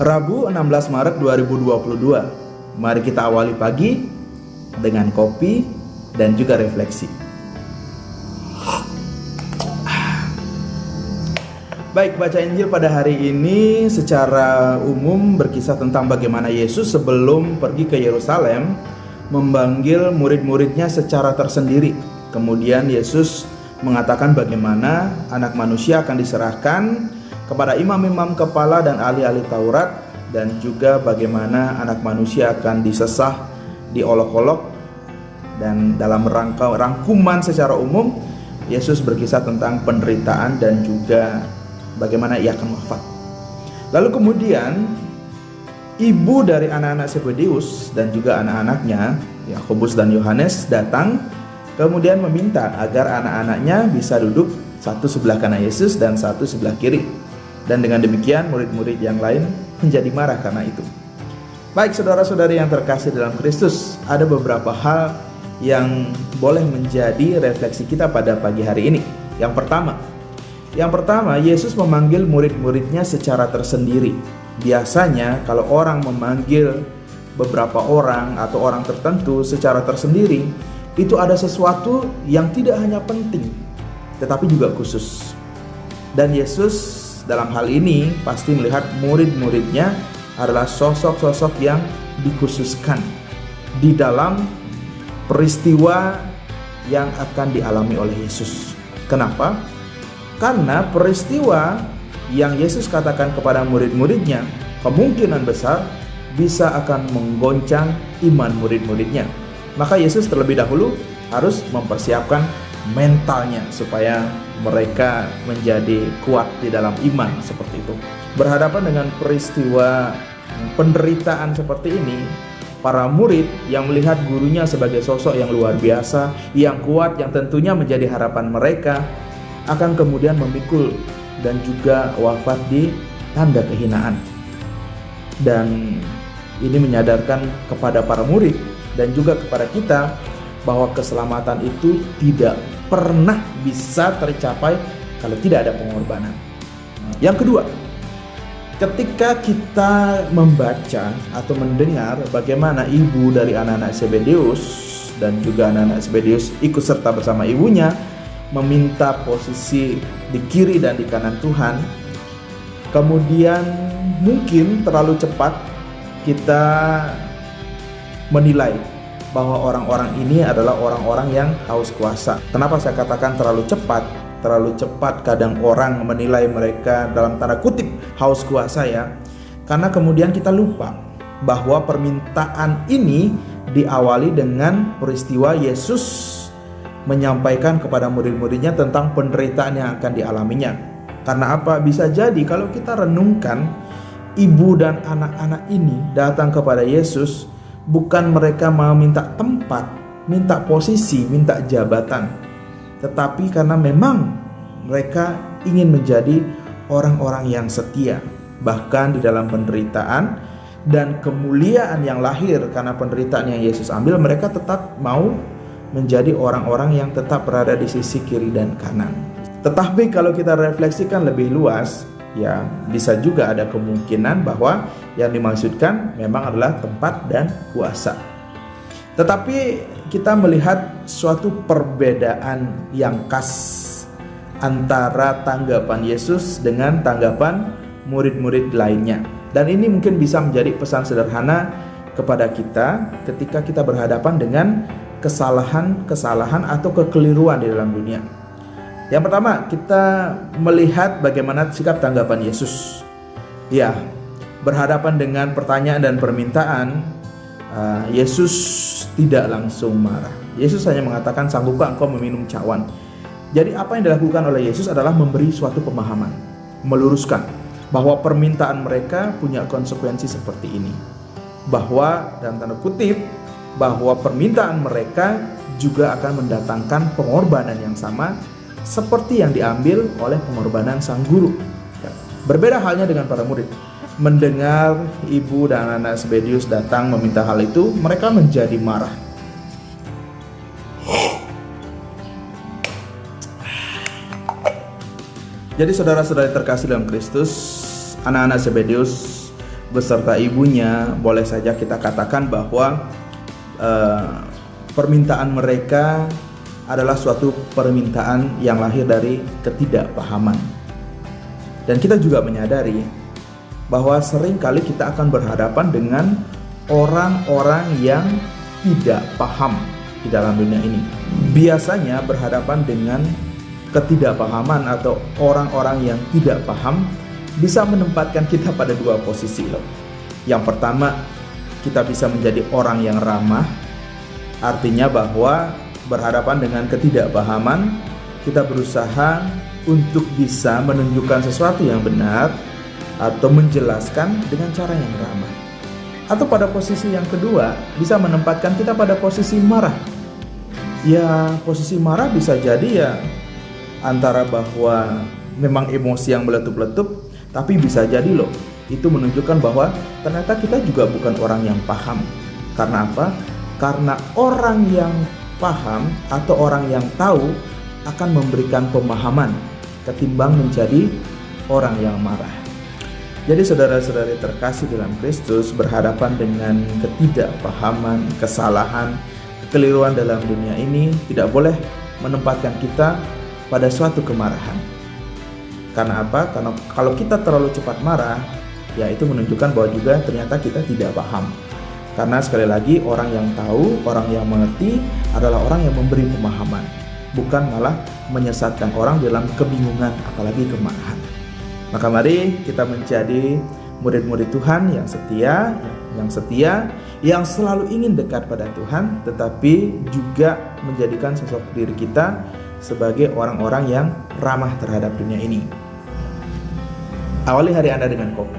Rabu 16 Maret 2022. Mari kita awali pagi dengan kopi dan juga refleksi. Baik, baca Injil pada hari ini secara umum berkisah tentang bagaimana Yesus sebelum pergi ke Yerusalem memanggil murid-muridnya secara tersendiri. Kemudian Yesus mengatakan bagaimana anak manusia akan diserahkan kepada imam-imam kepala dan ahli-ahli Taurat, dan juga bagaimana anak manusia akan disesah, diolok-olok. Dan dalam rangkuman secara umum, Yesus berkisah tentang penderitaan dan juga bagaimana ia akan wafat. Lalu kemudian ibu dari anak-anak Zebedeus dan juga anak-anaknya, Yakobus dan Yohanes, datang kemudian meminta agar anak-anaknya bisa duduk satu sebelah kanan Yesus dan satu sebelah kiri. Dan dengan demikian murid-murid yang lain menjadi marah karena itu. Baik saudara-saudari yang terkasih dalam Kristus, ada beberapa hal yang boleh menjadi refleksi kita pada pagi hari ini. Yang pertama, Yesus memanggil murid-muridnya secara tersendiri. Biasanya kalau orang memanggil beberapa orang atau orang tertentu secara tersendiri, itu ada sesuatu yang tidak hanya penting, tetapi juga khusus. Dan Yesus dalam hal ini pasti melihat murid-muridnya adalah sosok-sosok yang dikhususkan di dalam peristiwa yang akan dialami oleh Yesus. Kenapa? Karena peristiwa yang Yesus katakan kepada murid-muridnya kemungkinan besar bisa akan menggoncang iman murid-muridnya. Maka Yesus terlebih dahulu harus mempersiapkan mentalnya supaya mereka menjadi kuat di dalam iman seperti itu. Berhadapan dengan peristiwa penderitaan seperti ini, para murid yang melihat gurunya sebagai sosok yang luar biasa, yang kuat, yang tentunya menjadi harapan mereka, akan kemudian memikul dan juga wafat di tanda kehinaan. Dan ini menyadarkan kepada para murid dan juga kepada kita bahwa keselamatan itu tidak pernah bisa tercapai kalau tidak ada pengorbanan. Yang kedua, ketika kita membaca atau mendengar bagaimana ibu dari anak-anak Zebedeus dan juga anak-anak Zebedeus ikut serta bersama ibunya meminta posisi di kiri dan di kanan Tuhan, kemudian mungkin terlalu cepat kita menilai bahwa orang-orang ini adalah orang-orang yang haus kuasa. Kenapa saya katakan terlalu cepat? Terlalu cepat kadang orang menilai mereka dalam tanda kutip haus kuasa ya. Karena kemudian kita lupa bahwa permintaan ini diawali dengan peristiwa Yesus menyampaikan kepada murid-muridnya tentang penderitaan yang akan dialaminya. Karena apa? Bisa jadi kalau kita renungkan, ibu dan anak-anak ini datang kepada Yesus bukan mereka mau minta tempat, minta posisi, minta jabatan, tetapi karena memang mereka ingin menjadi orang-orang yang setia. Bahkan di dalam penderitaan dan kemuliaan yang lahir karena penderitaan yang Yesus ambil, mereka tetap mau menjadi orang-orang yang tetap berada di sisi kiri dan kanan. Tetapi kalau kita refleksikan lebih luas, ya bisa juga ada kemungkinan bahwa yang dimaksudkan memang adalah tempat dan kuasa. Tetapi kita melihat suatu perbedaan yang khas antara tanggapan Yesus dengan tanggapan murid-murid lainnya. Dan ini mungkin bisa menjadi pesan sederhana kepada kita ketika kita berhadapan dengan kesalahan atau kekeliruan di dalam dunia. Yang pertama, kita melihat bagaimana sikap tanggapan Yesus. Ya, berhadapan dengan pertanyaan dan permintaan, Yesus tidak langsung marah. Yesus hanya mengatakan, sanggupkah engkau meminum cawan? Jadi apa yang dilakukan oleh Yesus adalah memberi suatu pemahaman, meluruskan bahwa permintaan mereka punya konsekuensi seperti ini. Bahwa dalam tanda kutip, bahwa permintaan mereka juga akan mendatangkan pengorbanan yang sama seperti yang diambil oleh pengorbanan sang guru. Berbeda halnya dengan para murid. Mendengar ibu dan anak Zebedeus datang meminta hal itu, mereka menjadi marah. Jadi saudara-saudari terkasih dalam Kristus, anak-anak Zebedeus beserta ibunya, boleh saja kita katakan bahwa permintaan mereka adalah suatu permintaan yang lahir dari ketidakpahaman. Dan kita juga menyadari bahwa sering kali kita akan berhadapan dengan orang-orang yang tidak paham di dalam dunia ini. Biasanya berhadapan dengan ketidakpahaman atau orang-orang yang tidak paham bisa menempatkan kita pada dua posisi loh. Yang pertama, kita bisa menjadi orang yang ramah, artinya bahwa berhadapan dengan ketidakpahaman, kita berusaha untuk bisa menunjukkan sesuatu yang benar atau menjelaskan dengan cara yang ramah. Atau pada posisi yang kedua, bisa menempatkan kita pada posisi marah. Ya, posisi marah bisa jadi ya antara bahwa memang emosi yang meletup-letup, tapi bisa jadi loh itu menunjukkan bahwa ternyata kita juga bukan orang yang paham. Karena apa? Karena orang yang paham atau orang yang tahu akan memberikan pemahaman ketimbang menjadi orang yang marah. Jadi saudara-saudari terkasih dalam Kristus, berhadapan dengan ketidakpahaman, kesalahan, kekeliruan dalam dunia ini tidak boleh menempatkan kita pada suatu kemarahan. Karena apa? Karena kalau kita terlalu cepat marah, ya itu menunjukkan bahwa juga ternyata kita tidak paham. Karena sekali lagi, orang yang tahu, orang yang mengerti adalah orang yang memberi pemahaman, bukan malah menyesatkan orang dalam kebingungan apalagi kemarahan. Maka mari kita menjadi murid-murid Tuhan yang setia, yang selalu ingin dekat pada Tuhan, tetapi juga menjadikan sosok diri kita sebagai orang-orang yang ramah terhadap dunia ini. Awali hari Anda dengan kopi.